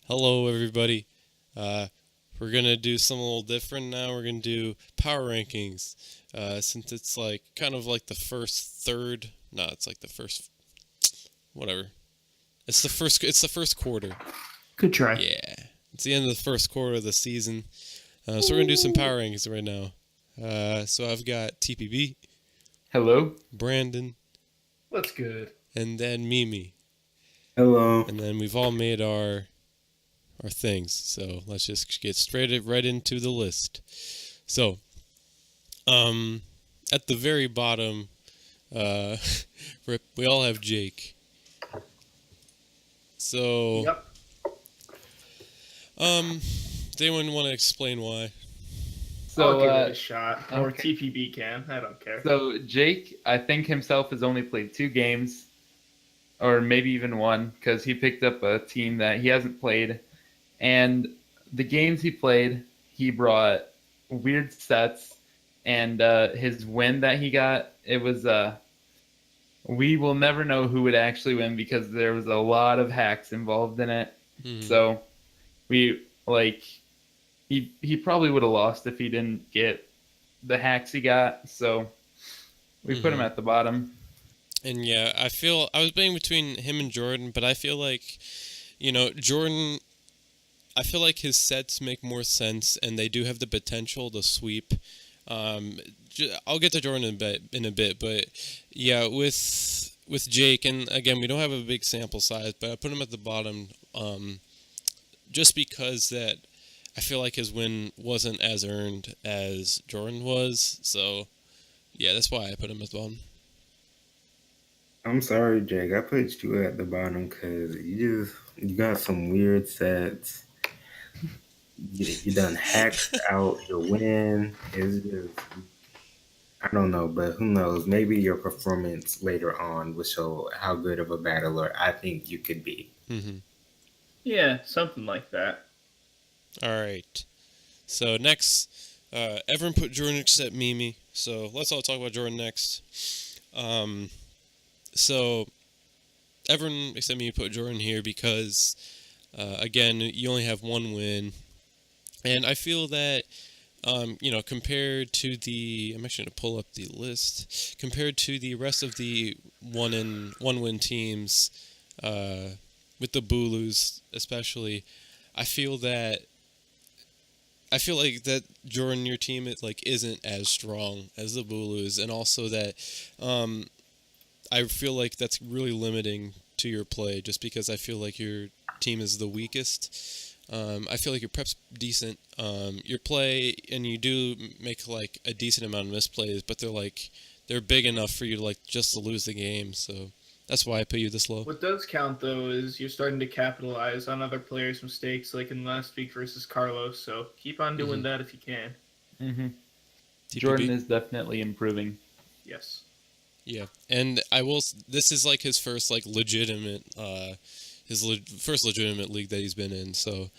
Hello, everybody. Uh, we're gonna do something a little different now. We're gonna do power rankings. Since it's like kind of like the first third. No, it's like the first. Whatever. It's the first. It's the first quarter. Good try. Yeah. It's the end of the first quarter of the season. So we're gonna do some power rankings right now. So I've got TPB, Hello. Brandon, What's good? and then Mimi, Hello. and then we've all made our things. So let's just get straight right into the list. So, at the very bottom, uh, we all have Jake. So, Yep. does anyone want to explain why? I'll So, give it a shot. Or okay. TPB can. I don't care. So Jake, I think himself has only played 2 games, or maybe even one, because he picked up a team that he hasn't played, and the games he played, he brought weird sets, and his win that he got, it was we will never know who would actually win because there was a lot of hacks involved in it. Hmm. So we like he probably would have lost if he didn't get the hacks he got. So we put him at the bottom. And yeah, I was being between him and Jordan, but I feel like, Jordan. I feel like his sets make more sense, and they do have the potential to sweep. I'll get to Jordan in a bit, but yeah, with Jake, and again, we don't have a big sample size, but I put him at the bottom, just because that I feel like his win wasn't as earned as Jordan was. So yeah, that's why I put him at the bottom. I'm sorry, Jake. I put you at the bottom because you got some weird sets. You done hacked out your win. It's just I don't know, but who knows? Maybe your performance later on will show how good of a battler I think you could be. Hmm. Yeah, something like that. All right. So next, everyone put Jordan except Mimi. So let's all talk about Jordan next. So everyone except me put Jordan here because, again, you only have one win, and I feel that, compared to I'm actually going to pull up the list. Compared to the rest of the one win teams, with the Bulus especially, I feel that I feel like that Jordan, your team, isn't as strong as the Bulus, and also that, I feel like that's really limiting to your play, just because I feel like your team is the weakest. I feel like your prep's decent. Your play, and you do make like a decent amount of misplays, but they're big enough for you to just to lose the game. So that's why I put you this low. What does count though is you're starting to capitalize on other players' mistakes, like in last week versus Carlos. So keep on doing Hmm. that if you can. Mm-hmm. Jordan TPB. is definitely improving. Yes. Yeah, and I will. This is like his first legitimate, first legitimate league that he's been in. So,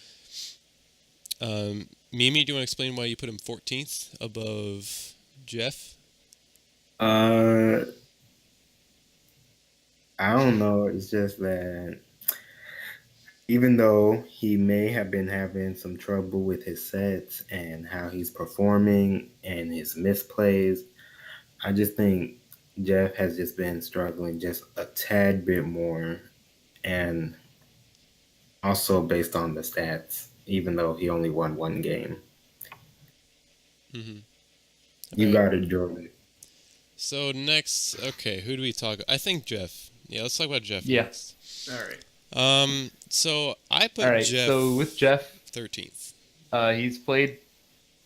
Mimi, do you want to explain why you put him 14th above Jeff? Uh, I don't know. It's just that even though he may have been having some trouble with his sets and how he's performing and his misplays, I just think Jeff has just been struggling just a tad bit more. And also based on the stats, even though he only won one game. Mm-hmm. All You right. got it, Jordan. So next, okay, who do we talk? I think Jeff. Yeah, let's talk about Jeff Yeah. next. All right. So I All put right. Jeff So with Jeff, 13th. he's played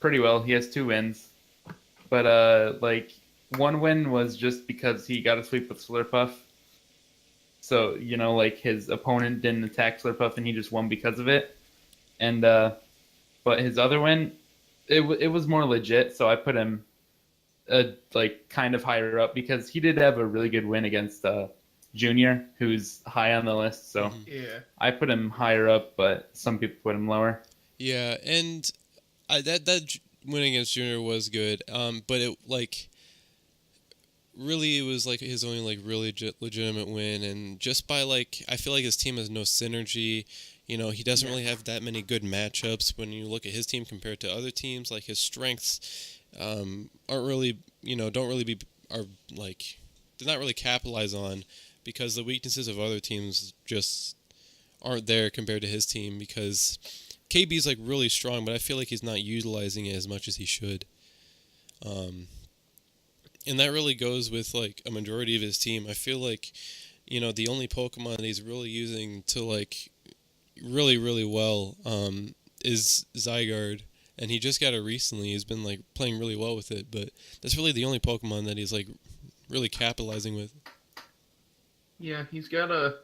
pretty well. He has 2 wins, but one win was just because he got a sweep with Slurpuff. So his opponent didn't attack Slurpuff and he just won because of it. And but his other win, it was more legit. So I put him kind of higher up because he did have a really good win against Junior, who's high on the list. So Mhm. Yeah. I put him higher up, but some people put him lower. Yeah, and that win against Junior was good. But it really it was his only really legitimate win, and just by I feel like his team has no synergy. He doesn't really have that many good matchups when you look at his team compared to other teams. Like his strengths aren't really, don't really are like they're not really capitalized on because the weaknesses of other teams just aren't there compared to his team because KB's like really strong, but I feel like he's not utilizing it as much as he should. And that really goes with like a majority of his team. I feel like, the only Pokemon that he's really using to like really, really well is Zygarde. And he just got it recently. He's been like playing really well with it, but that's really the only Pokemon that he's like really capitalizing with. Yeah, he's got a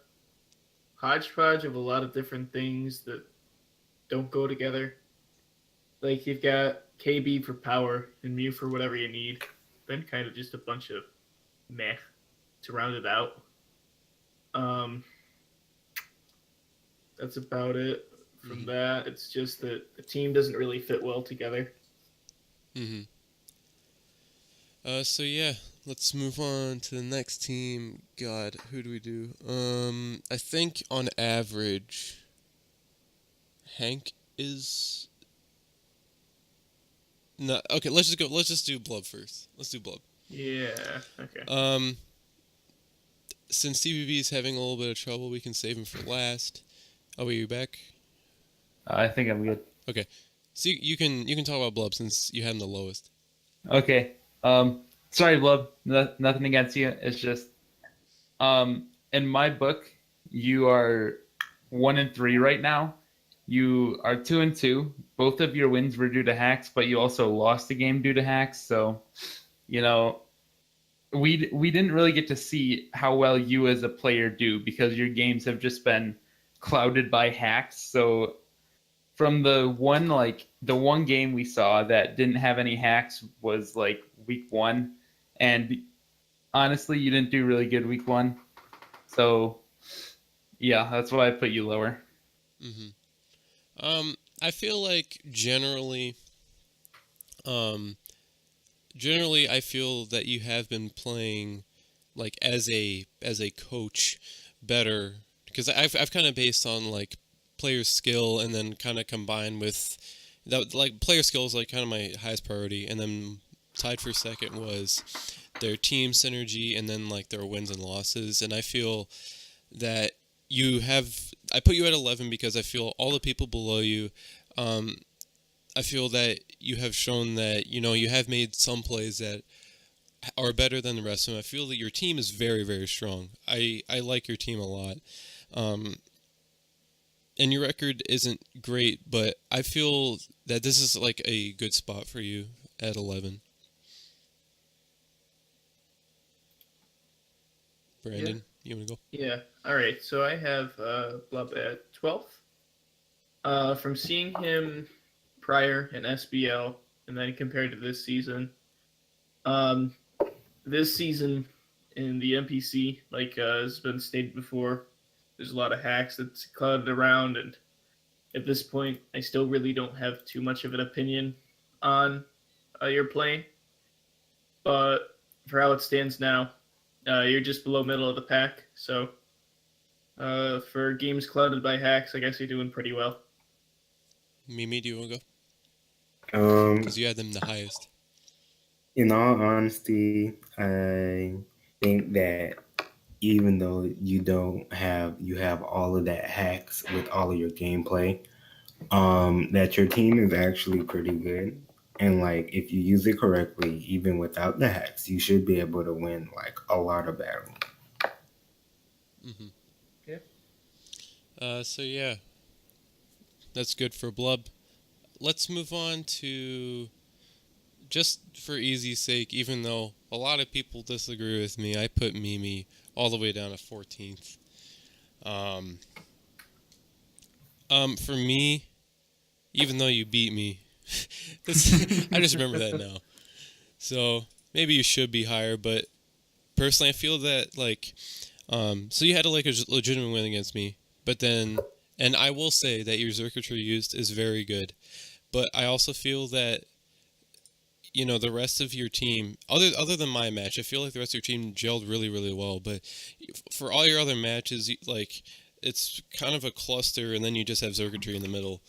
hodgepodge of a lot of different things that don't go together. Like you've got KB for power and Mew for whatever you need. Then kind of just a bunch of meh to round it out. That's about it. From that, it's just that the team doesn't really fit well together. Mm-hmm. So yeah, let's move on to the next team. God, who do we do? I think on average, Hank is. No, okay. Let's just go. Let's just do Blub first. Let's do Blub. Yeah. Okay. Since TVB is having a little bit of trouble, we can save him for last. Oh, wait, you back? I think I'm good. Okay. So you can talk about Blub since you had him the lowest. Okay. Sorry, Blub. Nothing against you. It's just, in my book, you are 1-3 right now. You are 2-2. Both of your wins were due to hacks, but you also lost a game due to hacks. So, we didn't really get to see how well you as a player do because your games have just been clouded by hacks. So from the one game we saw that didn't have any hacks was like week 1, and honestly you didn't do really good week 1. So yeah, that's why I put you lower. I feel like generally I feel that you have been playing like as a coach better because I've kind of based on like player skill and then kind of combined with that, like player skill is like kind of my highest priority, and then tied for second was their team synergy and then like their wins and losses. And I feel that I put you at 11 because I feel all the people below you, I feel that you have shown that you have made some plays that are better than the rest of them. I feel that your team is very, very strong. I like your team a lot. And your record isn't great, but I feel that this is like a good spot for you at 11. Brandon, you want to go? Yeah. All right. So I have Blub at 12th. From seeing him prior in SBL and then compared to this season, this season in the MPC, like has been stated before, there's a lot of hacks that's clouded around, and at this point, I still really don't have too much of an opinion on your play. But for how it stands now, you're just below middle of the pack. So for games clouded by hacks, I guess you're doing pretty well. Mimi, do you want to go? Um, Because you had them the highest. in all honesty, I think that even though you have all of that hacks with all of your gameplay, that your team is actually pretty good. And like if you use it correctly, even without the hacks, you should be able to win like a lot of battles. So yeah, that's good for Blub. Let's move on to, just for easy's sake, even though a lot of people disagree with me, I put Mimi all the way down to 14th. For me, even though you beat me, I just remember that now. So maybe you should be higher, but personally, I feel that like, so you had a legitimate win against me, but then, and I will say that your circuitry used is very good, but I also feel that the rest of your team, other than my match, I feel like the rest of your team gelled really, really well. But for all your other matches, like it's kind of a cluster, and then you just have circuitry in the middle.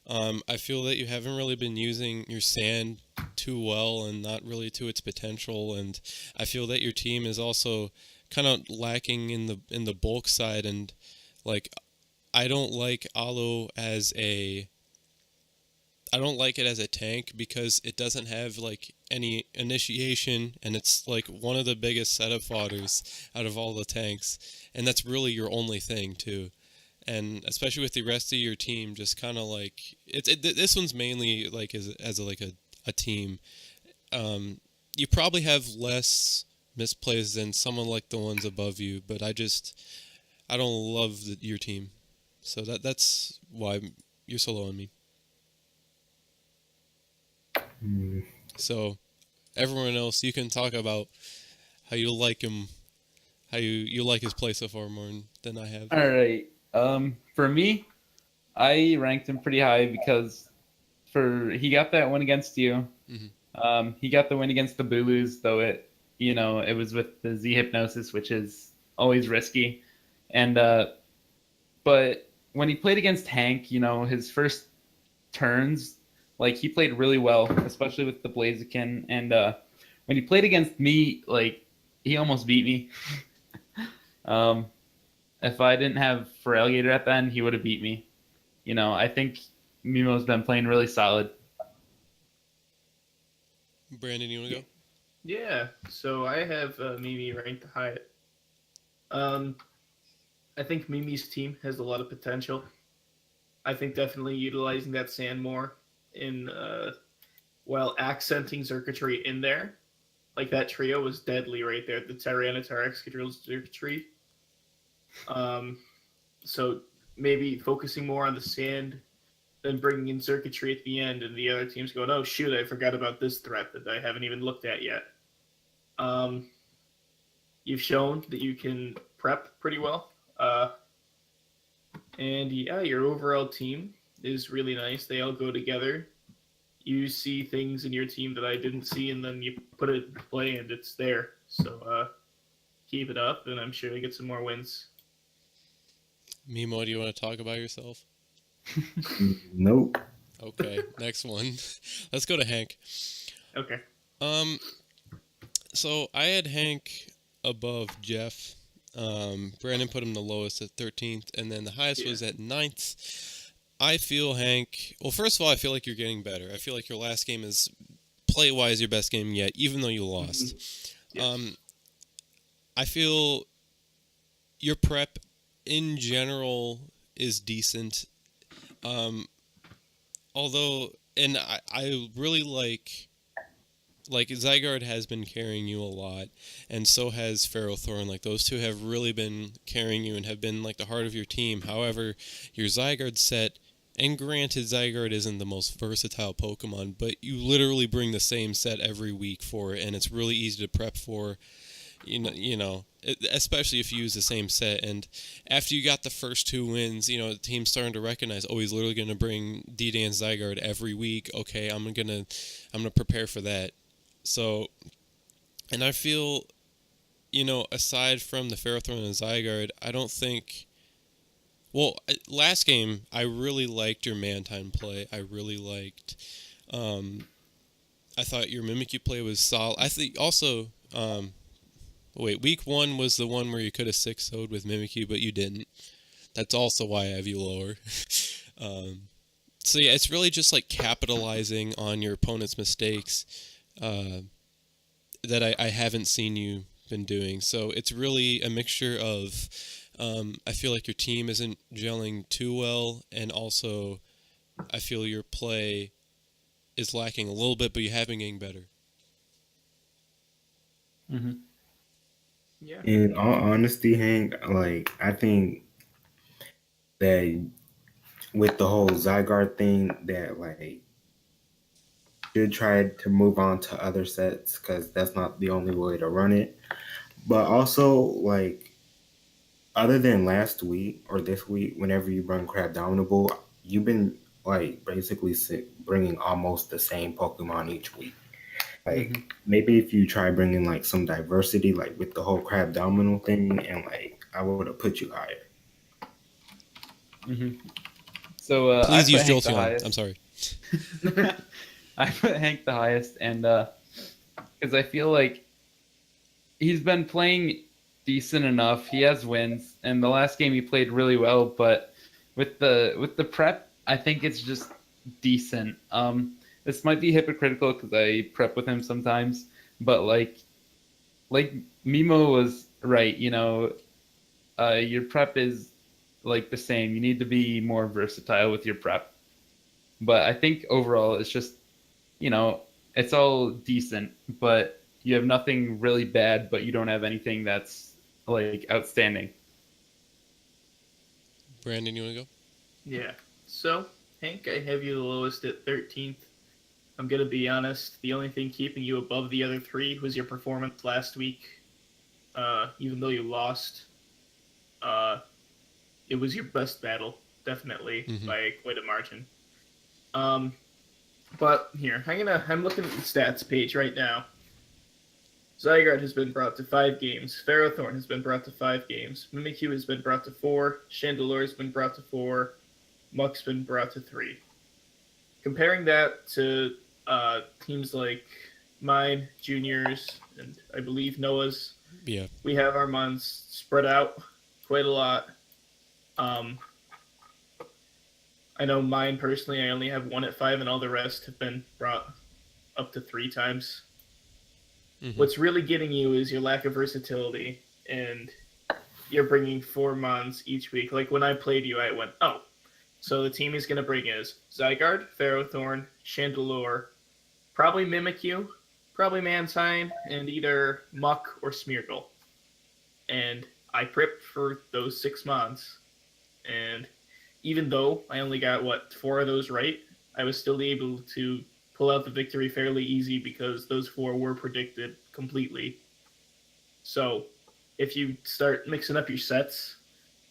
I feel that you haven't really been using your sand too well and not really to its potential, and I feel that your team is also kind of lacking in the bulk side, and like I don't like Alo as a I don't like it as a tank because it doesn't have like any initiation, and it's like one of the biggest setup fodders out of all the tanks, and that's really your only thing too. And especially with the rest of your team, just kind of like this one's mainly like as a team. You probably have less misplays than someone like the ones above you, but I don't love your team, so that's why you're so low on me. Mm, So everyone else, you can talk about how you like him, how you like his play so far more than I have. All right. For me, I ranked him pretty high because he got that win against you. Hmm. He got the win against the Bulus, though it was with the Z hypnosis, which is always risky. And but when he played against Hank, his first turns, like he played really well, especially with the Blaziken. And when he played against me, like he almost beat me. um, if I didn't have Feraligatr at the end, he would have beat me. I think Mimo's been playing really solid. Brandon, you want to go? Yeah, so I have Mimi ranked high. I think Mimi's team has a lot of potential. I think definitely utilizing that sand more in while accenting circuitry in there. Like that trio was deadly right there. The Tyranitar Excadrill circuitry. Um, so maybe focusing more on the sand than bringing in circuitry at the end, and the other team's going, "Oh shoot, I forgot about this threat that I haven't even looked at yet." Um, you've shown that you can prep pretty well. And yeah, your overall team is really nice. They all go together. You see things in your team that I didn't see, and then you put it in play, and it's there. So keep it up, and I'm sure you get some more wins. Mimo, do you want to talk about yourself? nope. Okay, next one. Let's go to Hank. Okay. So I had Hank above Jeff. Brandon put him the lowest at 13th, and then the highest was at 9th. I feel Hank. Well, first of all, I feel like you're getting better. I feel like your last game is play-wise your best game yet, even though you lost. Yes. I feel your prep in general is decent. Although, and I really like Zygarde has been carrying you a lot, and so has Ferrothorn. Like those two have really been carrying you and have been like the heart of your team. However, your Zygarde set, and granted Zygarde isn't the most versatile Pokemon, but you literally bring the same set every week for it, and it's really easy to prep for. Especially if you use the same set. And after you got the first two wins, the team's starting to recognize, oh, he's literally gonna bring D-Dan Zygarde every week. Okay, I'm gonna prepare for that. So, and I feel, aside from the Ferrothorn and Zygarde, I don't think. Well, last game I really liked your Mantine play. I really liked. I thought your Mimikyu play was solid. I think also. Wait, week 1 was the one where you could have 6-0'd with Mimikyu, but you didn't. That's also why I have you lower. So yeah, it's really just like capitalizing on your opponent's mistakes that I haven't seen you been doing. So it's really a mixture of I feel like your team isn't gelling too well, and also I feel your play is lacking a little bit, but you have been getting better. Mm-hmm. Yeah. In all honesty, Hank, like I think that with the whole Zygarde thing, that like should try to move on to other sets because that's not the only way to run it. But also, like other than last week or this week, whenever you run Crab Dominable, you've been like basically bringing almost the same Pokemon each week. Like maybe if you try bringing like some diversity, like with the whole Crab Domino thing, and like I would have put you higher. hmm So I Please put use Hank the Jolteon. highest. I'm sorry. I put Hank the highest, and because I feel like he's been playing decent enough. He has wins, and the last game he played really well. But with the prep, I think it's just decent. This might be hypocritical because I prep with him sometimes, but like Mimo was right. Your prep is like the same. You need to be more versatile with your prep. But I think overall, it's just you know, it's all decent, but you have nothing really bad, but you don't have anything that's like outstanding. Brandon, you want to go? Yeah. So, Hank, I have you the lowest at 13th. I'm going to be honest. The only thing keeping you above the other three was your performance last week. Even though you lost, uh, it was your best battle, definitely, by quite a margin. But here, I'm looking at the stats page right now. Zygarde has been brought to 5 games. Ferrothorn has been brought to 5 games. Mimikyu has been brought to 4. Chandelure has been brought to 4. Muck's been brought to 3. Comparing that to teams like mine, Juniors, and I believe Noah's, Yeah. we have our months spread out quite a lot. I know mine personally, I only have 1 at 5, and all the rest have been brought up to 3 times. What's really getting you is your lack of versatility, and you're bringing 4 mons each week. Like when I played you, I went, oh, so the team he's going to bring is Zygarde, Ferrothorn, Chandelure, probably Mimikyu, probably Mantine, and either Muck or Smeargle. And I prepped for those 6 mons, and even though I only got, 4 of those right, I was still able to pull out the victory fairly easy because those 4 were predicted completely. So if you start mixing up your sets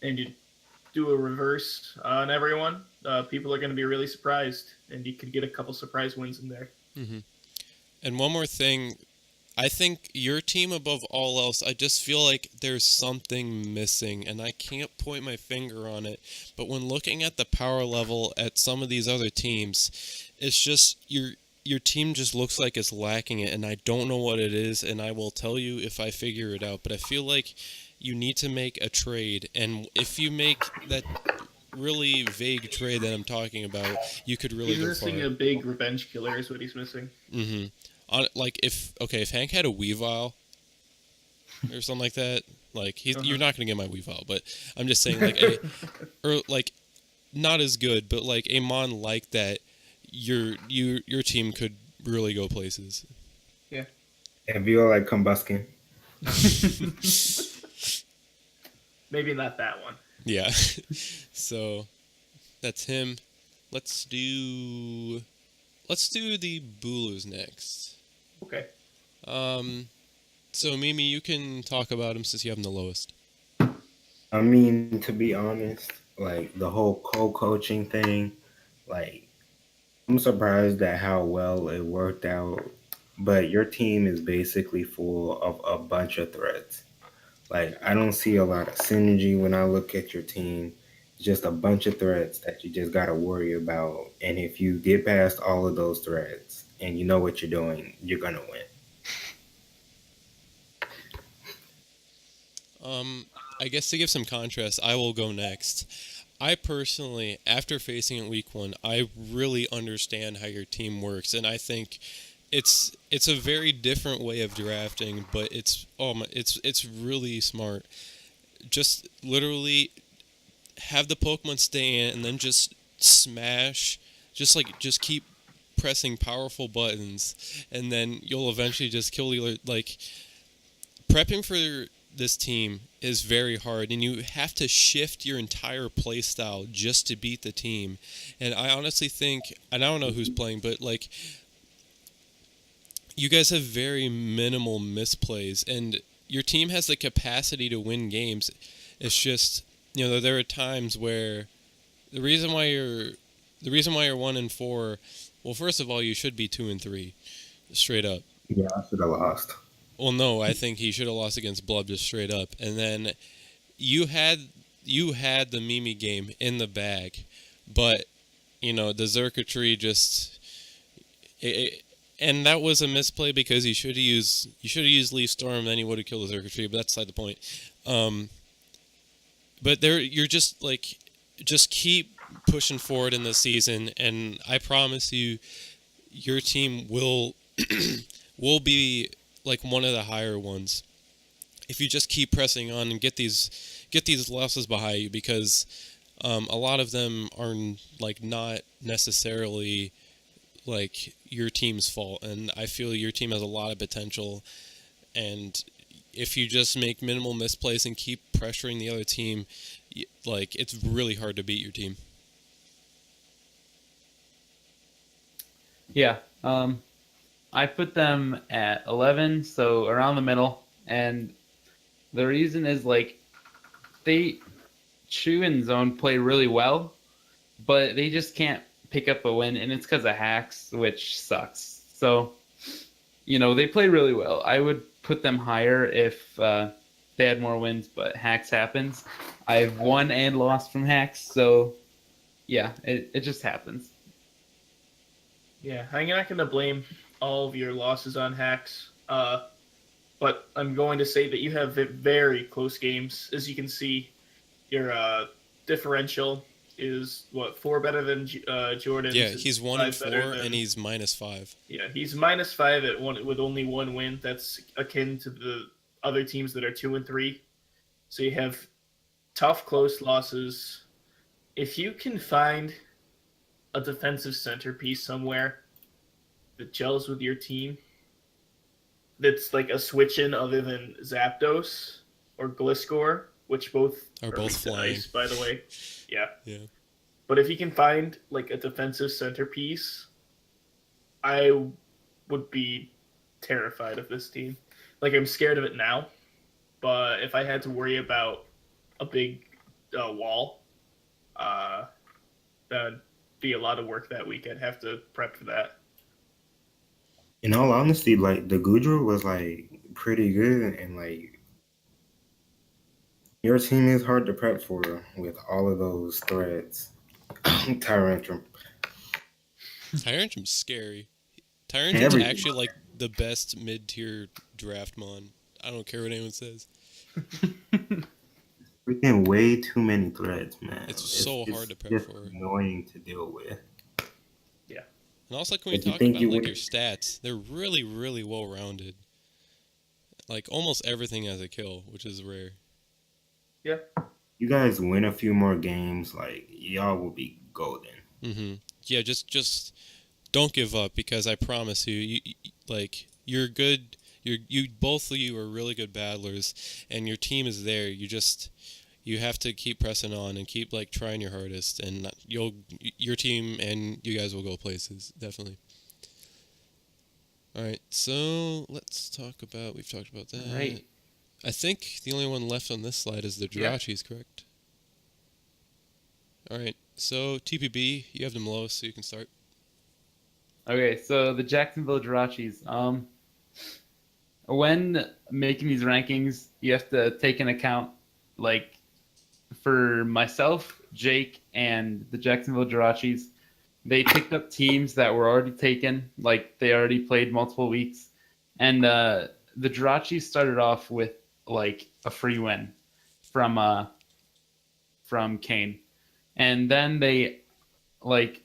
and you do a reverse on everyone, people are going to be really surprised, and you could get a couple surprise wins in there. And one more thing, I think your team above all else, I just feel like there's something missing, and I can't point my finger on it. But when looking at the power level at some of these other teams, it's just your team just looks like it's lacking it, and I don't know what it is, and I will tell you if I figure it out. But I feel like you need to make a trade, and if you make that really vague trade that I'm talking about, you could really He's go missing far. a big revenge killer is what he's missing. Like if Hank had a Weavile or something like that, like you're not gonna get my Weavile, but I'm just saying like not as good, but like a mon like that, your team could really go places. Yeah. If you're like Combuskin. Maybe not that one. Yeah. So that's him. Let's do the Bulus next. Okay. So Mimi, you can talk about him since you have him the lowest. I mean, to be honest, like the whole co-coaching thing, like I'm surprised at how well it worked out. But your team is basically full of a bunch of threats. Like I don't see a lot of synergy when I look at your team. It's just a bunch of threats that you just gotta worry about. And if you get past all of those threats and you know what you're doing, you're gonna win. I guess to give some contrast, I will go next. I personally, after facing it week 1, I really understand how your team works, and I think it's a very different way of drafting, but it's really smart. Just literally have the Pokemon stay in, and then just smash, just keep pressing powerful buttons, and then you'll eventually just kill the like. Prepping for this team is very hard, and you have to shift your entire play style just to beat the team. And I honestly think, and I don't know who's playing, but like you guys have very minimal misplays, and your team has the capacity to win games. It's just there are times where the reason why you're 1-4. Well, first of all, you should be 2-3, straight up. Yeah, I should have lost. Well, no, I think he should have lost against Blub just straight up. And then you had you had the Mimi game in the bag, but the circuitry just and that was a misplay because you should have used Leaf Storm, then you would have killed the circuitry, but that's beside the point. Um, but you're just like, just keep pushing forward in the season, and I promise you, your team will be like one of the higher ones if you just keep pressing on and get these losses behind you, because a lot of them are like not necessarily like your team's fault, and I feel your team has a lot of potential, and if you just make minimal misplays and keep pressuring the other team, like, it's really hard to beat your team. Yeah. I put them at 11, so around the middle. And the reason is, like, they Chu and Zone play really well, but they just can't pick up a win, and it's because of hacks, which sucks. So, they play really well. I would put them higher if they had more wins, but hacks happens. I've won and lost from hacks, so yeah, it just happens. Yeah, I'm not going to blame all of your losses on hacks, but I'm going to say that you have very close games. As you can see, your differential is, what, 4 better than Jordan's? Yeah, he's 1 and 4, than, and he's -5. Yeah, he's -5 at one with only 1 win. That's akin to the other teams that are 2 and 3. So you have tough, close losses. If you can find a defensive centerpiece somewhere that gels with your team, that's like a switch in other than Zapdos or Gliscor, which both Are both weak to flying. ice, by the way. Yeah. Yeah. But if you can find like a defensive centerpiece, I would be terrified of this team. Like, I'm scared of it now, but if I had to worry about a big wall, that'd be a lot of work that week. I'd have to prep for that. In all honesty, like the Gudra was like pretty good, and like your team is hard to prep for with all of those threats. Tyrantrum. Tyrantrum's scary. Tyrantrum's Every actually like the best mid-tier draft mon. I don't care what anyone says. freaking way too many threats, man. It's so hard to prep just for. annoying to deal with. Yeah. And also, like, when we If you talk think about you like win- your stats, they're really, really well rounded. Like, almost everything has a kill, which is rare. Yeah. You guys win a few more games, like y'all will be golden. Yeah, just don't give up, because I promise you, like, you're good. You both of you are really good battlers, and your team is there. You have to keep pressing on and keep like trying your hardest, and your team and you guys will go places, definitely. All right, so we've talked about that. All right. I think the only one left on this slide is the Yeah. Jirachis, correct? All right, so TPB, you have them lowest, so you can start. Okay, so the Jacksonville Jirachis. When making these rankings, you have to take into account, like, for myself, Jake, and the Jacksonville Jirachis, they picked up teams that were already taken, like they already played multiple weeks, and the Jirachis started off with like a free win from Kane, and then they, like,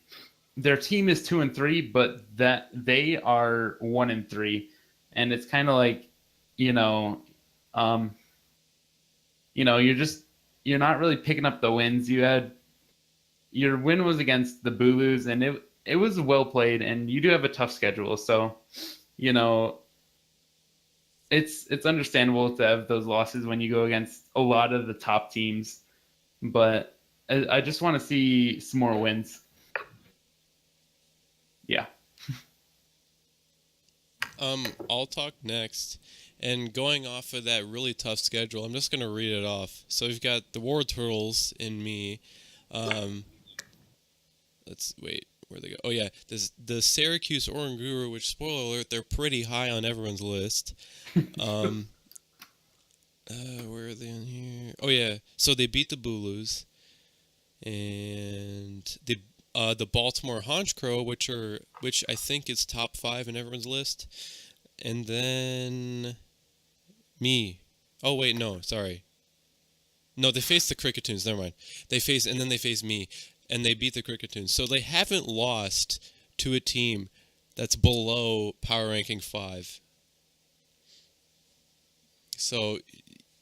their team is 2 and 3, but that they are 1 and 3, and it's kind of like, you're not really picking up the wins. Your win was against the Bulus, and it was well played, and you do have a tough schedule, so it's understandable to have those losses when you go against a lot of the top teams, but I just want to see some more wins. Yeah. I'll talk next. And going off of that really tough schedule, I'm just going to read it off. So we've got the War Turtles in me. Let's wait. Where'd they go? Oh, yeah. The Syracuse Oranguru, which, spoiler alert, they're pretty high on everyone's list. Where are they in here? Oh yeah, so they beat the Bulus and the Baltimore Honchcrow, which I think is top 5 in everyone's list, and then me. Oh wait, no, sorry. No, they faced the Cricketoons. Never mind. They faced me, and they beat the Cricketoons. So they haven't lost to a team that's below power ranking 5. So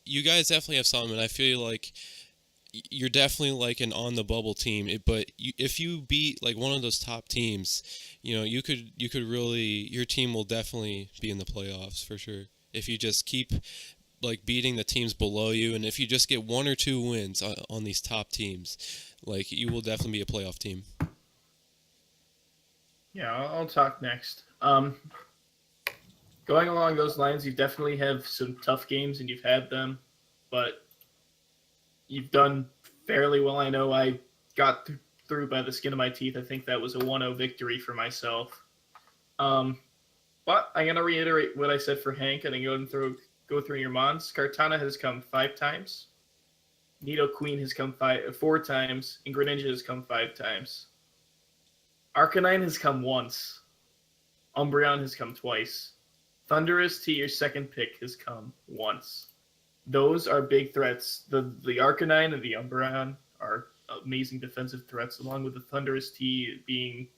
you guys definitely have something, and I feel like you're definitely like an on the bubble team. If you beat like one of those top teams, you could really, your team will definitely be in the playoffs for sure. If you just keep like beating the teams below you, and if you just get 1 or 2 wins on these top teams, like you will definitely be a playoff team. Yeah, I'll talk next. Going along those lines, you definitely have some tough games, and you've had them, but you've done fairly well. I know I got through by the skin of my teeth. I think that was a 1-0 victory for myself. But I'm going to reiterate what I said for Hank, and then go through your mons. Kartana has come 5 times. Nido Queen has come 4 times, and Greninja has come 5 times. Arcanine has come once. Umbreon has come twice. Thundurus, to your second pick, has come once. Those are big threats. The Arcanine and the Umbreon are amazing defensive threats, along with the Thundurus T being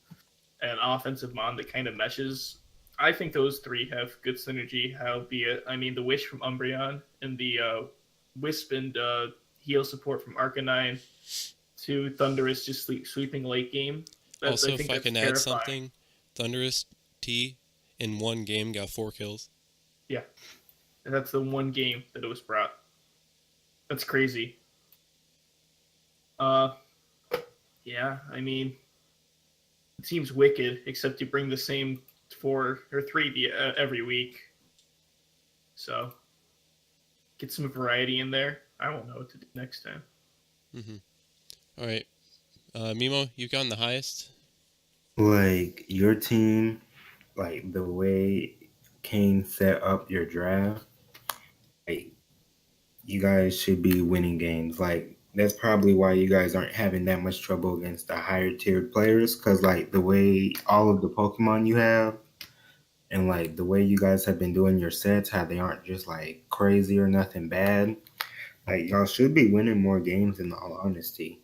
an offensive mon that kind of meshes. I think those 3 have good synergy, howbeit, the Wish from Umbreon and the Wisp and heal support from Arcanine to Thundurus just sweeping late game. Also, if I can add something, Thundurus T in 1 game got 4 kills. Yeah. And that's the 1 game that it was brought. That's crazy. Yeah, it seems wicked, except you bring the same 4 or 3 every week. So, get some variety in there. I won't know what to do next time. All right. Mimo, you've gotten the highest? Like, your team, like, the way Kane set up your draft, like, you guys should be winning games. Like, that's probably why you guys aren't having that much trouble against the higher tiered players, because, like, the way all of the Pokemon you have, and, like, the way you guys have been doing your sets, how they aren't just, like, crazy or nothing bad, like, y'all should be winning more games in all honesty.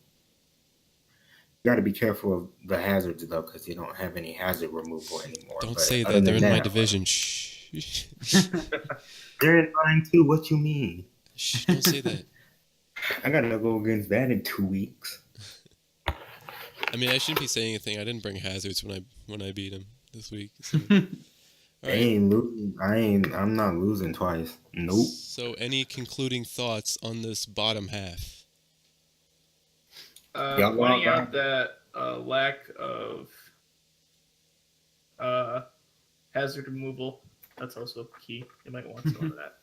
You got to be careful of the hazards, though, because you don't have any hazard removal anymore. Don't but say that. They're in my division. Shh. They're in mine, too. What you mean? Shh, don't say that. I got to go against that in 2 weeks. I shouldn't be saying anything. I didn't bring hazards when I beat him this week. So. Right. Ain't losing. I'm not losing twice. Nope. So, any concluding thoughts on this bottom half? Pointing out that lack of hazard removal, that's also key. You might want some of that.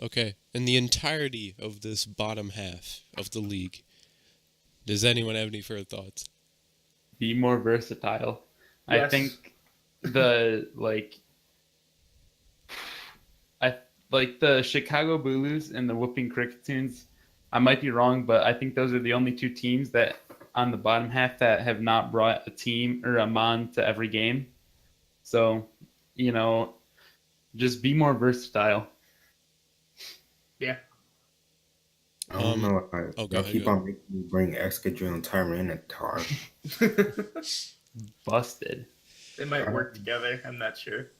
Okay. In the entirety of this bottom half of the league, does anyone have any further thoughts? Be more versatile. Yes. I think the Chicago Bulus and the Whooping Cricketoons, I might be wrong, but I think those are the only 2 teams that on the bottom half that have not brought a team or a mon to every game. So, just be more versatile. Yeah. I don't know. I keep on making me bring Excadrill and Tyranitar. Busted. They might work together. I'm not sure.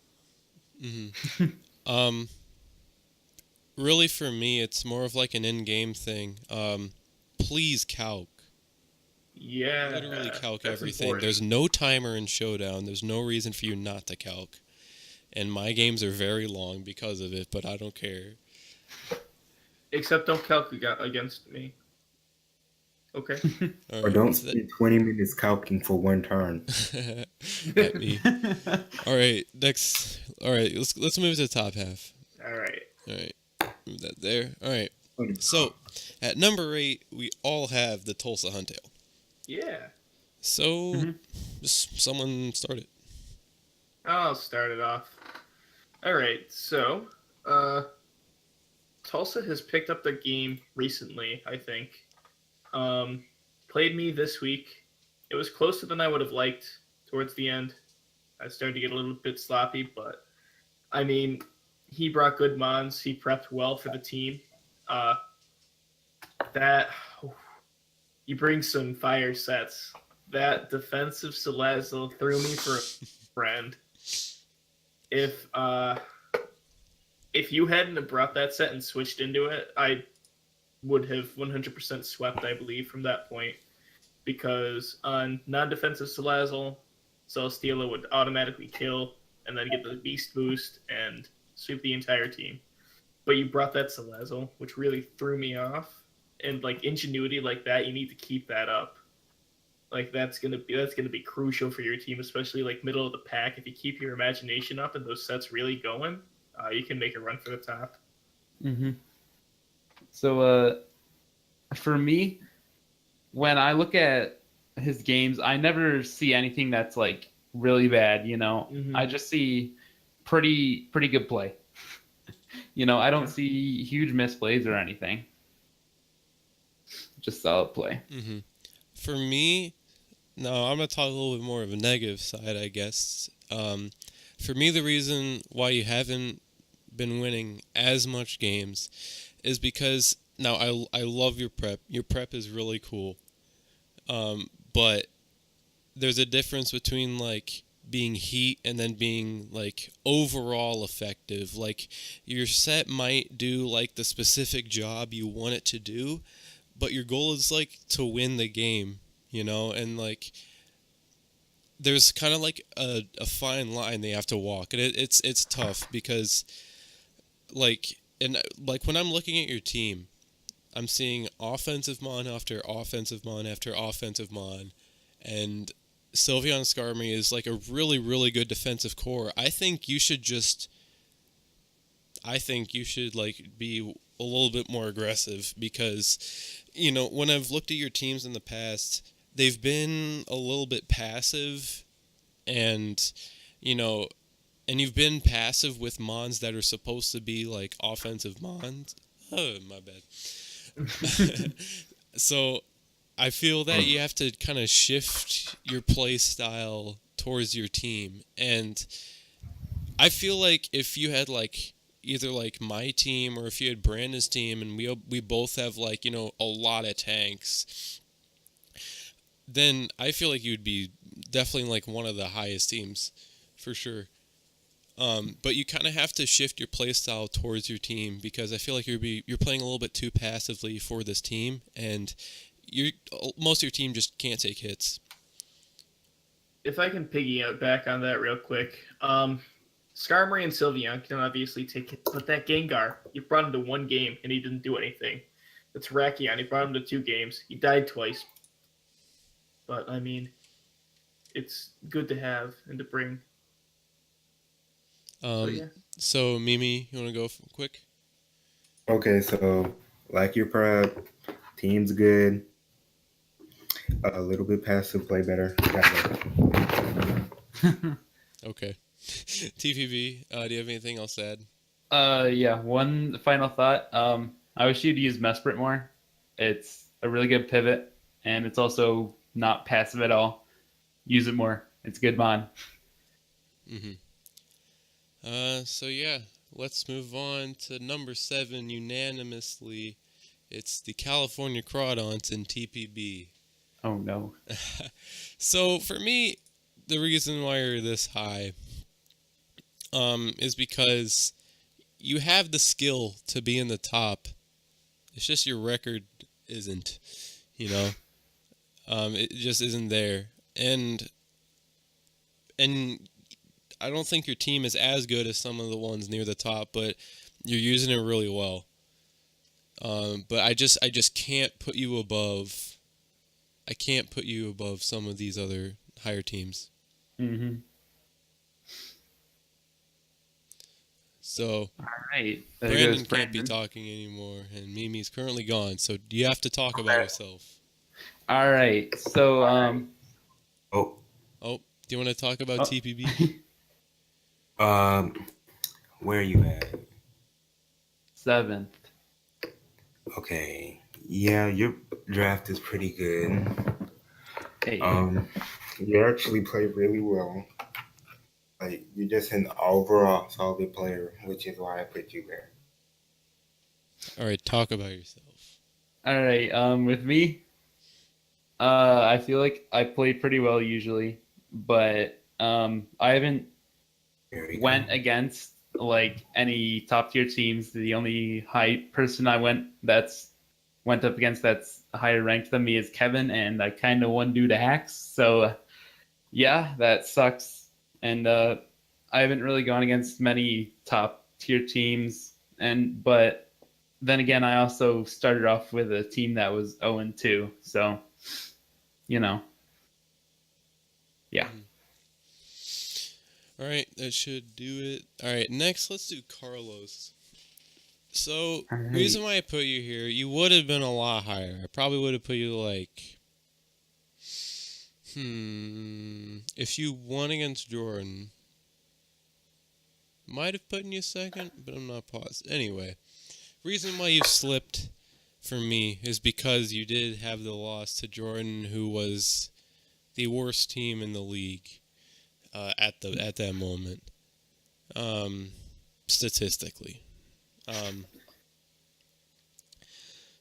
Mm-hmm. Really, for me, it's more of like an in-game thing. Please calc. Yeah. Literally calc everything. Important. There's no timer in Showdown. There's no reason for you not to calc. And my games are very long because of it, but I don't care. Except don't calc against me. Okay. Right, or don't spend 20 minutes calcing for 1 turn. At me. All right, next. All right, let's move to the top half. All right. Move that there. All right. So, at number 8, we all have the Tulsa Huntail. Yeah. So, just someone start it. I'll start it off. All right. So, Tulsa has picked up the game recently, I think. Played me this week. It was closer than I would have liked towards the end. I started to get a little bit sloppy, but I mean, he brought good mons. He prepped well for the team. That you bring some fire sets. That defensive Salazzle threw me for a friend. If you hadn't have brought that set and switched into it, I would have 100% swept, I believe, from that point. Because on non-defensive Salazzle, Celesteela would automatically kill and then get the beast boost and sweep the entire team. But you brought that Salazzle, which really threw me off. And like ingenuity like that, you need to keep that up. Like that's gonna be crucial for your team, especially like middle of the pack. If you keep your imagination up and those sets really going, you can make a run for the top. Mm-hmm. So, for me, when I look at his games, I never see anything that's like really bad. Mm-hmm. I just see pretty good play. I don't see huge misplays or anything. Just solid play. Mm-hmm. For me, no, I'm going to talk a little bit more of a negative side, I guess. For me, the reason why you haven't been winning as much games is because, now, I love your prep. Your prep is really cool. But there's a difference between, like, being heat and then being, like, overall effective. Like, your set might do, like, the specific job you want it to do, but your goal is, like, to win the game, and, like, there's kind of, like, a fine line they have to walk, and it's tough because, like, when I'm looking at your team, I'm seeing offensive mon after offensive mon after offensive mon, and Sylveon Skarmory is, like, a really, really good defensive core. I think you should, like, be a little bit more aggressive because, when I've looked at your teams in the past, they've been a little bit passive and, and you've been passive with mons that are supposed to be, like, offensive mons. Oh, my bad. So I feel that you have to kind of shift your play style towards your team. And I feel like if you had, like, either, like, my team or if you had Brandon's team and we both have, like, a lot of tanks, then I feel like you'd be definitely, like, one of the highest teams for sure. But you kind of have to shift your play style towards your team because I feel like you're playing a little bit too passively for this team, and most of your team just can't take hits. If I can piggyback on that real quick, Skarmory and Sylveon can obviously take hits, but that Gengar, you brought him to one game and he didn't do anything. That's Rakion, you brought him to 2 games, he died twice. But I mean, it's good to have and to bring. So Mimi, you want to go quick? Okay, so like your prep, team's good. A little bit passive, play better. Okay. TPB, do you have anything else to add? Yeah, one final thought. I wish you'd use Mesprit more. It's a really good pivot, and it's also not passive at all. Use it more. It's good mon. Mm-hmm. So yeah, let's move on to number 7 unanimously. It's the California Crawdons in TPB. Oh no. So for me, the reason why you're this high is because you have the skill to be in the top. It's just your record isn't, it just isn't there. And I don't think your team is as good as some of the ones near the top, but you're using it really well. But I just can't put you above. I can't put you above some of these other higher teams. Mm-hmm. So, all right. Brandon can't be talking anymore, and Mimi's currently gone. So you have to talk about yourself. All right. So, Oh, do you want to talk about TPB? where are you at? 7th. Okay. Yeah, your draft is pretty good. Hey, Um, you actually play really well. Like you're just an overall solid player, which is why I put you there. All right, talk about yourself. all right. With me, I feel like I play pretty well usually, but I haven't There we go. went against like any top tier teams. The only high person I went up against that's higher ranked than me is Kevin, and I kind of won due to hacks. So yeah, that sucks. And I haven't really gone against many top tier teams, and but then again, I also started off with a team that was 0-2. So you know, yeah. Mhm. All right, that should do it. All right, next let's do Carlos. So, All right. reason why I put you here, you would have been a lot higher. I probably would have put you like, if you won against Jordan, might have put you second, but I'm not positive. Anyway, reason why you slipped for me is because you did have the loss to Jordan, who was the worst team in the league at that moment, um, statistically. Um,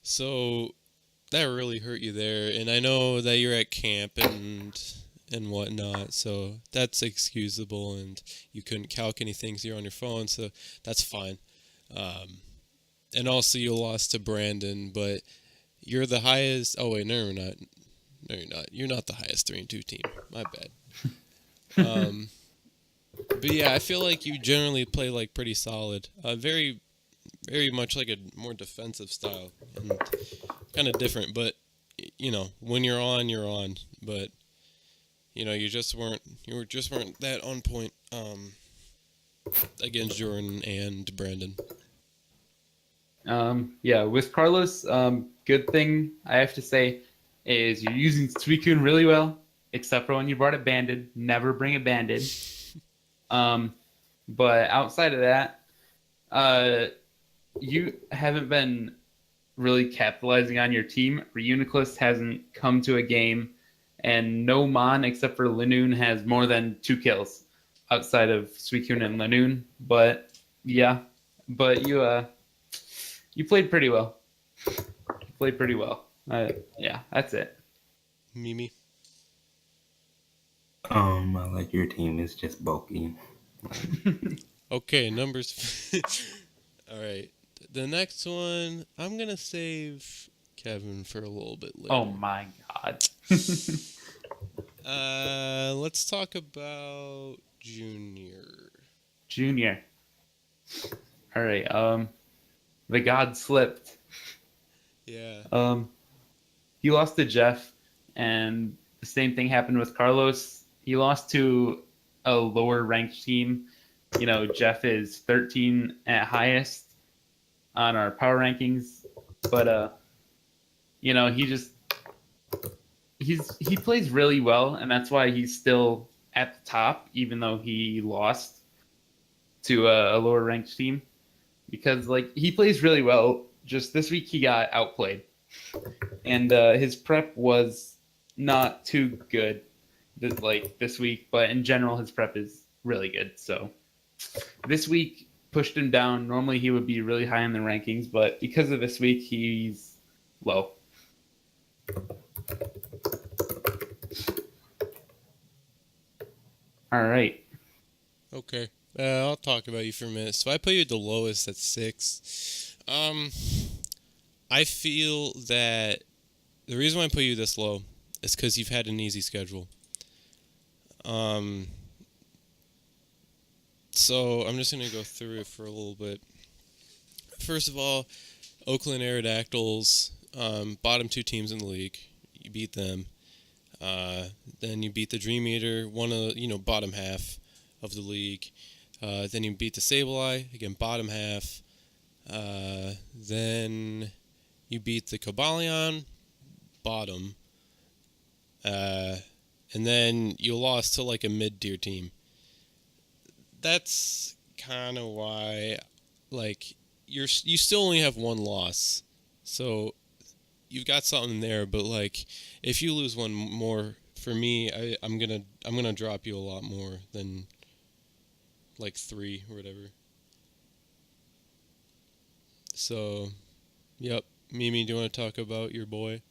so that really hurt you there, and I know that you're at camp and whatnot, so that's excusable, and you couldn't calc anything, so you're on your phone, so that's fine. Um, and also you lost to Brandon, but you're the highest. Oh wait, no, you're not. No, you're not. You're not the highest 3-2 team. My bad. But yeah, I feel like you generally play like pretty solid. Very, very much like a more defensive style, and kind of different. But when you're on, you're on. But you just weren't that on point against Jordan and Brandon. Yeah, with Carlos, good thing I have to say is you're using Suicune really well, except for when you brought it banded. Never bring it banded. Um, but outside of that, uh, you haven't been really capitalizing on your team. Reuniclus hasn't come to a game, and no Mon except for Linoon has more than 2 kills outside of Suicune and Linoon. But yeah, but you played pretty well. You played pretty well. Yeah, that's it. Mimi. I like your team is just bulky. Okay, numbers. All right. The next one, I'm gonna save Kevin for a little bit Oh later. my god. Let's talk about Junior. Junior. All right. The god slipped. Yeah. Um, he lost to Jeff, and the same thing happened with Carlos. He lost to a lower ranked team. Jeff is 13 at highest on our power rankings, but he just he plays really well, and that's why he's still at the top, even though he lost to a lower ranked team. Because like he plays really well. Just this week he got outplayed, and his prep was not too good this week. But in general, his prep is really good. So this week pushed him down. Normally he would be really high in the rankings, but because of this week, he's low. All right. Okay. I'll talk about you for a minute. So I put you at the lowest at 6. I feel that the reason why I put you this low is because you've had an easy schedule. So I'm just gonna go through it for a little bit. First of all, Oakland Aerodactyls, bottom 2 teams in the league. You beat them. Then you beat the Dream Eater, one of bottom half of the league. Then you beat the Sableye, again bottom half. Then you beat the Cobalion, bottom. And then you lost to like a mid-tier team. That's kind of why, like, you still only have one loss. So you've got something there, but like if you lose one more, for me, I'm gonna drop you a lot more than like 3 or whatever. So, yep. Mimi, do you want to talk about your boy?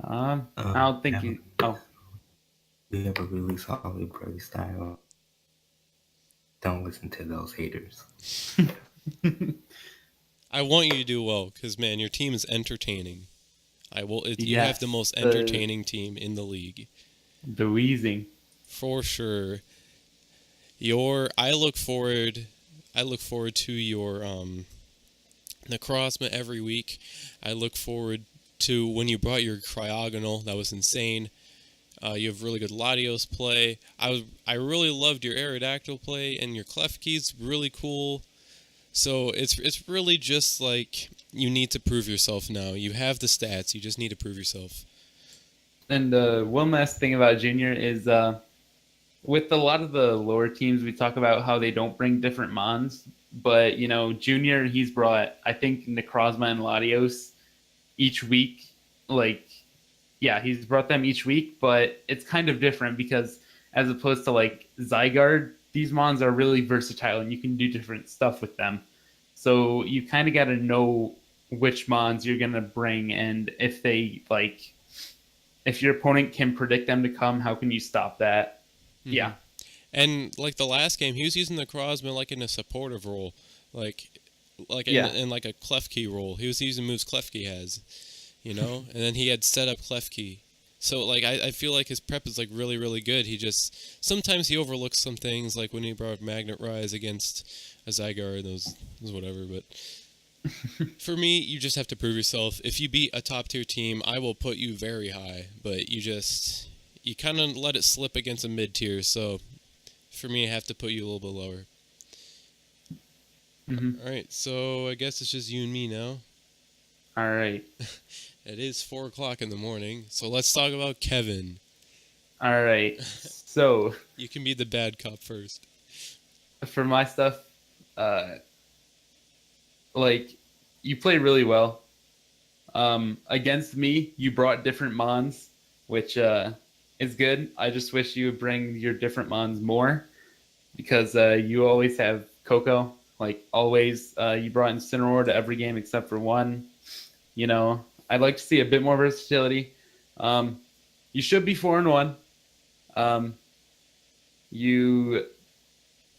I don't think Yeah, you. Oh, we have a really solid play style. Don't listen to those haters. I want you to do well because man, your team is entertaining. You have the yes, most entertaining team in the league the wheezing. for sure. Your I look forward to your Necrozma every week. I look forward to when you brought your Cryogonal. That was insane. You have really good Latios play. I really loved your Aerodactyl play, and your Klefki's really cool. So it's really just like you need to prove yourself now. You have the stats. You just need to prove yourself. And one last thing about Junior is with a lot of the lower teams, we talk about how they don't bring different mons. But, Junior, he's brought, I think, Necrozma and Latios each week. Like, yeah, he's brought them each week, but it's kind of different because as opposed to like Zygarde, these mons are really versatile and you can do different stuff with them. So you kind of got to know which mons you're going to bring and if they like if your opponent can predict them to come, how can you stop that? Mm-hmm. Yeah. And like the last game, he was using the Crosman like in a supportive role, like Yeah. in like a Klefki role. He was using moves Klefki has, and then he had set up Klefki. So like I feel like his prep is like really really good. He just sometimes he overlooks some things like when he brought Magnet Rise against a Zygarde. Those whatever, but. For me, you just have to prove yourself. If you beat a top tier team, I will put you very high, but you kind of let it slip against a mid tier. So for me, I have to put you a little bit lower. Mm-hmm. All right, so I guess it's just you and me now. All right. It is 4:00 in the morning, so let's talk about Kevin. All right. So You can be the bad cop first. for my stuff, like you played really well. Against me, you brought different mons, which is good. I just wish you would bring your different mons more because you always have Coco. Like always, you brought Incineroar to every game except for one. I'd like to see a bit more versatility. You should be 4-1. You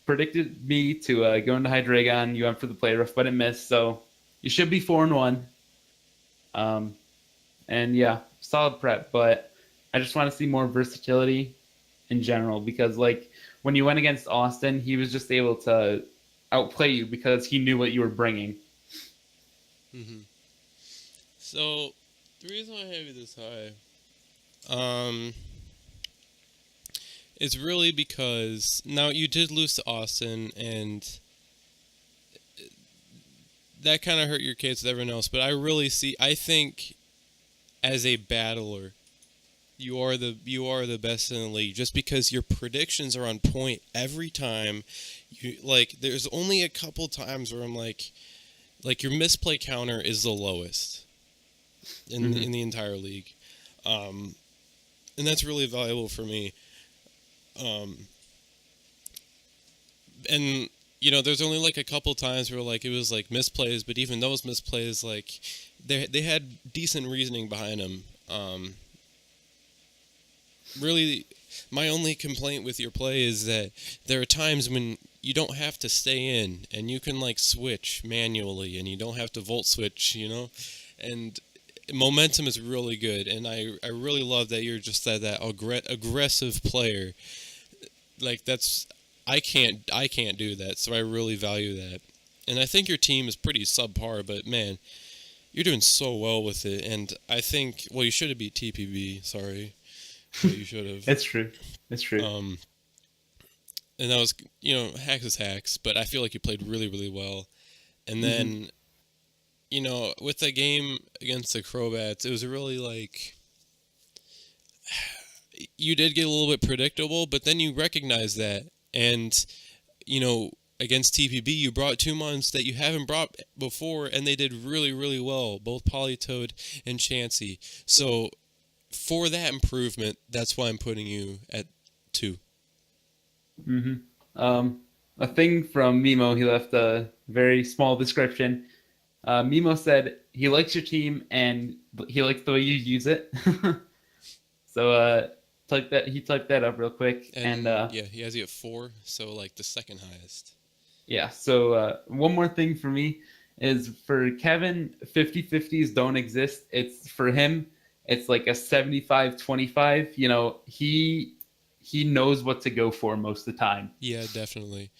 predicted me to go into Hydreigon. You went for the play rough, but it missed. So you should be 4-1. And yeah, solid prep. But I just want to see more versatility in general because, like, when you went against Austin, he was just able to outplay you because he knew what you were bringing. Mm-hmm. So the reason why I have you this high, is really because now you did lose to Austin, and that kind of hurt your case with everyone else. But I think as a battler, you are the best in the league just because your predictions are on point every time. There's only a couple times where I'm like your misplay counter is the lowest in the entire league, and that's really valuable for me. And there's only like a couple times where like it was like misplays, but even those misplays, like they had decent reasoning behind them. Really, my only complaint with your play is that there are times when you don't have to stay in and you can like switch manually and you don't have to volt switch, and momentum is really good, and I really love that you're just that aggressive player. Like I can't do that, so I really value that. And I think your team is pretty subpar, but man, you're doing so well with it. And I think you should have beat TPB. Sorry, but you should have. It's true. And that was hacks is hacks, but I feel like you played really really well. And then with the game against the Crobats, it was really like you did get a little bit predictable, but then you recognize that, and against TPB, you brought 2 months that you haven't brought before, and they did really, really well, both Polytoad and Chansey. So for that improvement, that's why I'm putting you at 2. A thing from Mimo, he left a very small description. Mimo said he likes your team and he likes the way you use it. So he typed that up real quick, and yeah, he has you at 4, so like the second highest. yeah. So one more thing for me is for Kevin, 50-50s don't exist. It's for him, it's like a 75-25. You know, he knows what to go for most of the time. Yeah, definitely.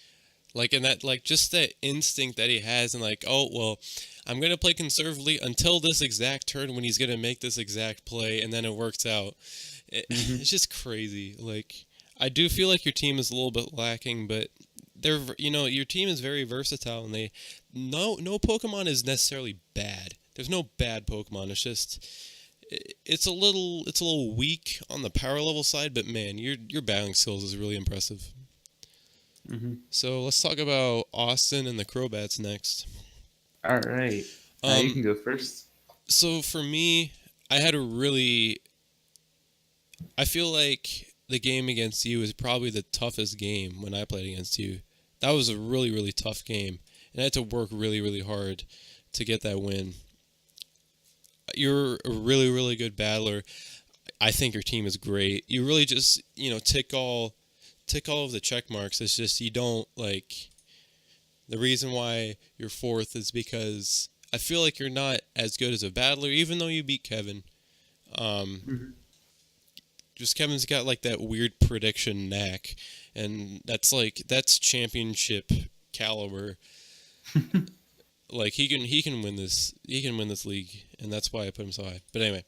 Like, and that, like, just that instinct that he has, and like, oh, well, I'm going to play conservatively until this exact turn when he's going to make this exact play, and then it works out. It's just crazy. Like, I do feel like your team is a little bit lacking, but your team is very versatile, and no Pokemon is necessarily bad. There's no bad Pokemon. It's just, it's a little weak on the power level side, but man, your battling skills is really impressive. So let's talk about Austin and the Crowbats next. All right. You can go first. So for me, I feel like the game against you is probably the toughest game when I played against you. That was a really, really tough game, and I had to work really, really hard to get that win. You're a really, really good battler. I think your team is great. You really just, tick all of the check marks. It's just you don't, like, the reason why you're 4th is because I feel like you're not as good as a battler, even though you beat Kevin. Just Kevin's got like that weird prediction knack, and that's championship caliber. Like he can win this league, and that's why I put him so high. But anyway,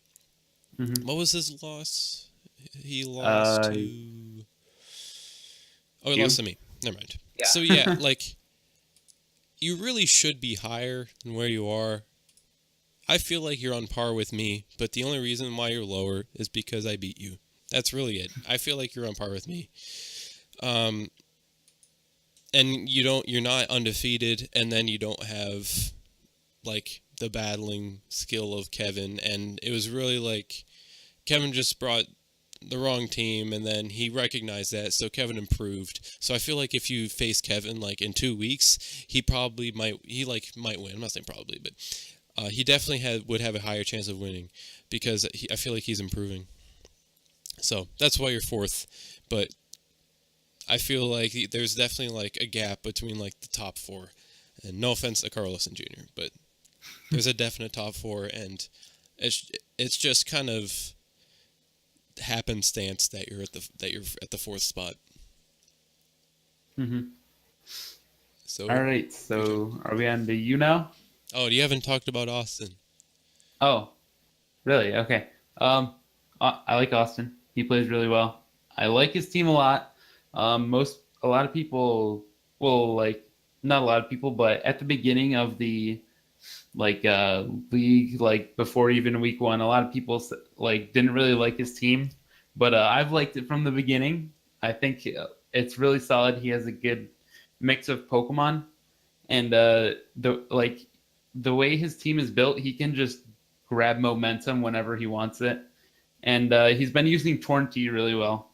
what was his loss? He lost to. Oh, he lost to me. Never mind. Yeah. So yeah, like, you really should be higher than where you are. I feel like you're on par with me, but the only reason why you're lower is because I beat you. That's really it. I feel like you're on par with me. And you're not undefeated, and then you don't have, like, the battling skill of Kevin, and it was really like Kevin just brought the wrong team, and then he recognized that, so Kevin improved. So I feel like if you face Kevin, like, in 2 weeks, he probably might win. I'm not saying probably, but he definitely would have a higher chance of winning, because I feel like he's improving. So that's why you're 4th, but I feel like there's definitely, like, a gap between, like, the top 4. And no offense to Carlson Jr., but there's a definite top 4, and it's just kind of happenstance that you're at the 4th spot. So all right. So are we on to you now? Oh, you haven't talked about Austin. Oh, really? Okay. I like Austin. He plays really well. I like his team a lot. A lot of people will, like, not a lot of people, but at the beginning of the league, like before even week 1, a lot of people like didn't really like his team, but I've liked it from the beginning. I think it's really solid. He has a good mix of Pokemon, and the way his team is built, he can just grab momentum whenever he wants it, and he's been using Tornti really well.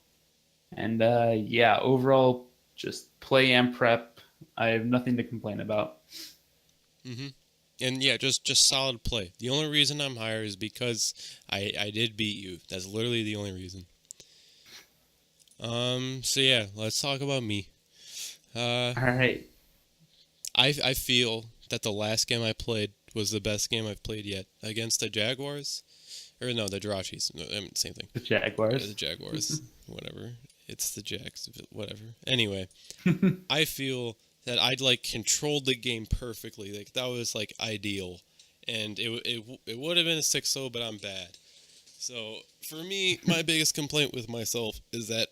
And yeah, overall, just play and prep, I have nothing to complain about. And yeah, just solid play. The only reason I'm higher is because I did beat you. That's literally the only reason. So yeah, let's talk about me. All right. I feel that the last game I played was the best game I've played yet against the Jaguars. Or no, the Jirachis. Same thing. The Jaguars. Yeah, the Jaguars. Whatever. It's the Jags. Whatever. Anyway, I feel that I'd, like, controlled the game perfectly. Like, that was, like, ideal. And it would have been a 6-0, but I'm bad. So, for me, my biggest complaint with myself is that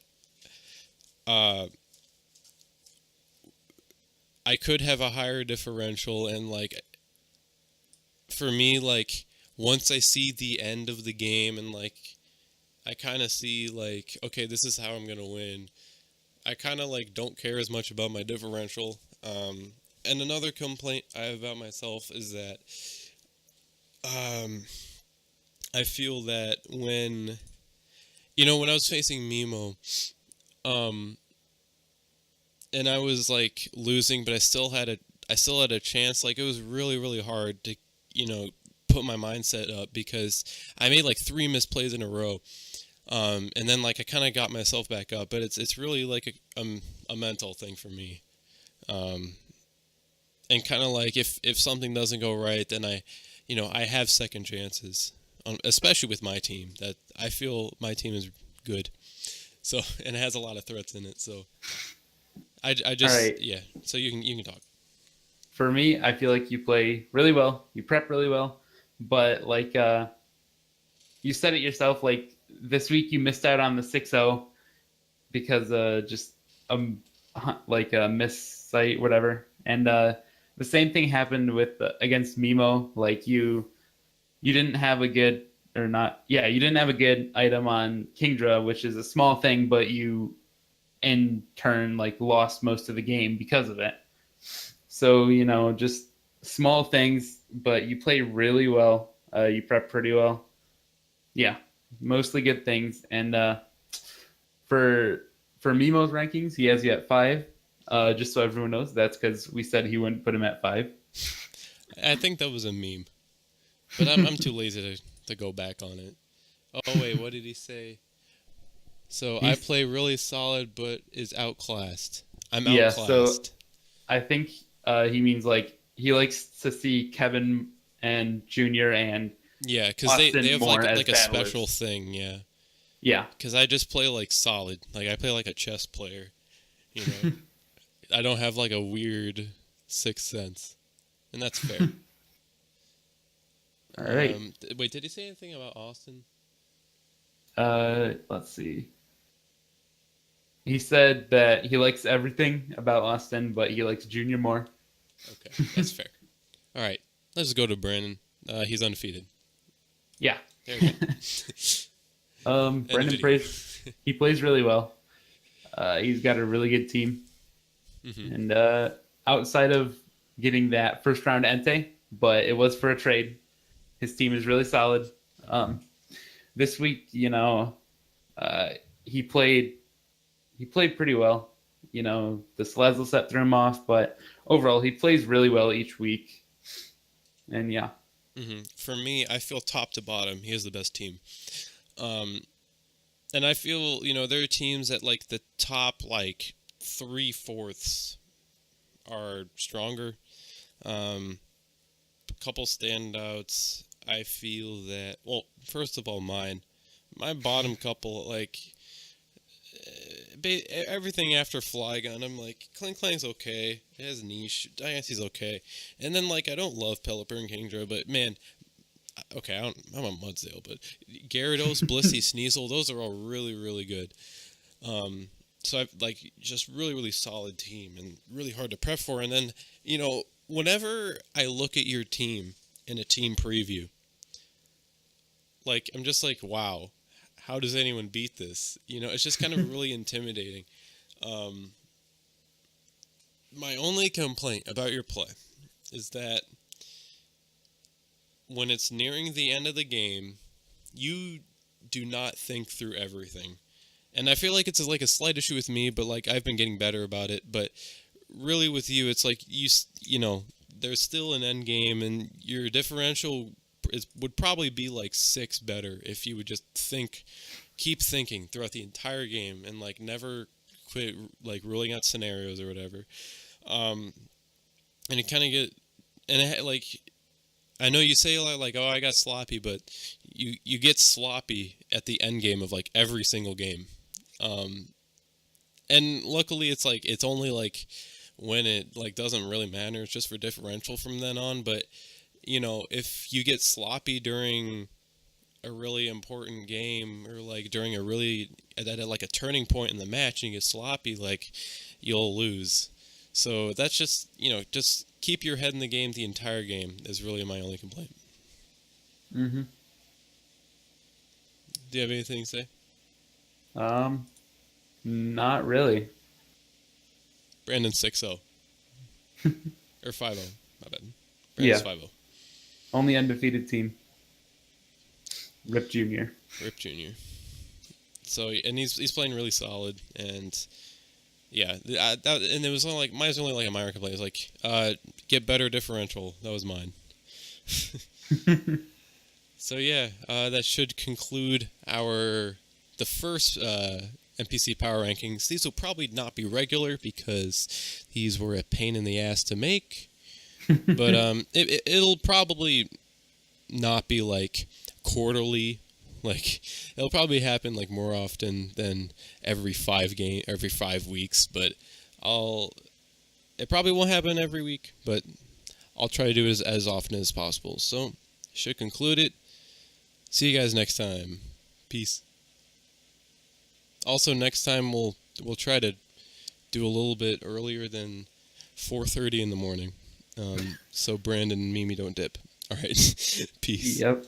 I could have a higher differential, and, like, for me, like, once I see the end of the game and, like, I kind of see, like, okay, this is how I'm going to win, I kind of, like, don't care as much about my differential. And another complaint I have about myself is that um, I feel that when I was facing Mimo, um, and I was like losing, but I still had a chance. Like it was really really hard to you know put my mindset up because I made like three misplays in a row. And then like I kind of got myself back up, but it's really like a mental thing for me. Um, and kind of like if something doesn't go right, then I have second chances, especially with my team. That I feel my team is good, so and it has a lot of threats in it. So I All just right. yeah. So you can talk. For me, I feel like you play really well. You prep really well, but like you said it yourself. Like this week, you missed out on the 6-0 because just like a miss site, whatever. And the same thing happened with against Mimo. Like you didn't have a good or not. Yeah, you didn't have a good item on Kingdra, which is a small thing, but you in turn like lost most of the game because of it. So just small things, but you play really well. You prep pretty well. Yeah, mostly good things. And for Mimo's rankings, he has you at 5. Just so everyone knows, that's because we said he wouldn't put him at 5. I think that was a meme, but I'm too lazy to go back on it. Oh wait, what did he say? So I He's play really solid, but is outclassed. I'm Yeah. So outclassed. I think he means like he likes to see Kevin and Junior and Yeah, because they Austin have more as like a special battlers. thing. Yeah, Yeah. because I just play like solid. Like I play like a chess player. You know, I don't have like a weird sixth sense, and that's fair. All right. Wait, did he say anything about Austin? Let's see. He said that he likes everything about Austin, but he likes Junior more. Okay, that's fair. All right, let's go to Brandon. He's undefeated. Yeah. There we go. End of Brendan video. plays really well. He's got a really good team, Hmm. and outside of getting that first round Entei, but it was for a trade. His team is really solid. Um, this week, uh, he played pretty well. The Slazzle set threw him off, but overall, he plays really well each week. And yeah, For me, I feel top to bottom, he has the best team. Um, and I feel there are teams at like the top like 3/4 are stronger. A couple standouts. I feel that well, first of all, my bottom couple like everything after Flygon, I'm like Clink Clang's okay. It has niche. Diance's okay, and then like I don't love Pelipper and Kingdra, but man, okay, I'm a Mudsdale, but Gyarados, Blissey, Sneasel, those are all really really good. So I've like just really really solid team and really hard to prep for. And then whenever I look at your team in a team preview, like I'm just like wow, how does anyone beat this? It's just kind of really intimidating. Um, my only complaint about your play is that when it's nearing the end of the game, you do not think through everything. And I feel like it's like a slight issue with me, but like I've been getting better about it. But really with you, it's like there's still an end game, and your differential would probably be like 6 better if you would just keep thinking throughout the entire game and like never quit like ruling out scenarios or whatever. And it kind of like I know you say a lot like, oh, I got sloppy, but you get sloppy at the end game of like every single game. And luckily it's like it's only like when it like doesn't really matter. It's just for differential from then on. But if you get sloppy during a really important game or like during at like a turning point in the match and you get sloppy, like you'll lose. So that's just keep your head in the game the entire game is really my only complaint. mm-hmm. Do you have anything to say? Not really. Brandon 6-0. Or 5-0. My bad. Yeah. Brandon's 5-0. Only undefeated team. Rip Jr. Rip Jr. So, and he's playing really solid, and yeah, and it was only like, mine was only like a minor complaint. It was like, get better differential. That was mine. So yeah, that should conclude the first MPC power rankings. These will probably not be regular because these were a pain in the ass to make, but it'll probably not be like quarterly. Like, it'll probably happen like more often than every 5 weeks, but it probably won't happen every week, but I'll try to do it as often as possible. So, should conclude it. See you guys next time. Peace. Also, next time we'll try to do a little bit earlier than 4:30 in the morning, so Brandon and Mimi don't dip. All right. Peace. Yep.